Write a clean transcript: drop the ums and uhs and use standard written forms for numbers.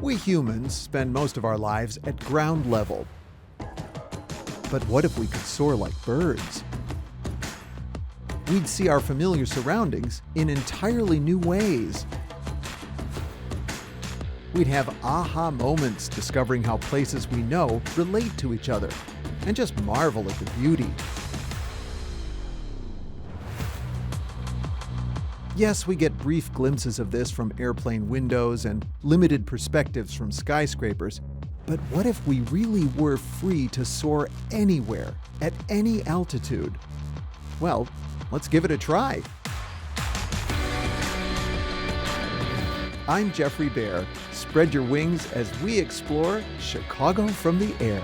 We humans spend most of our lives at ground level. But what if we could soar like birds? We'd see our familiar surroundings in entirely new ways. We'd have aha moments discovering how places we know relate to each other, and just marvel at the beauty. Yes, we get brief glimpses of this from airplane windows and limited perspectives from skyscrapers, but what if we really were free to soar anywhere, at any altitude? Well, let's give it a try. I'm Geoffrey Baer. Spread your wings as we explore Chicago from the air.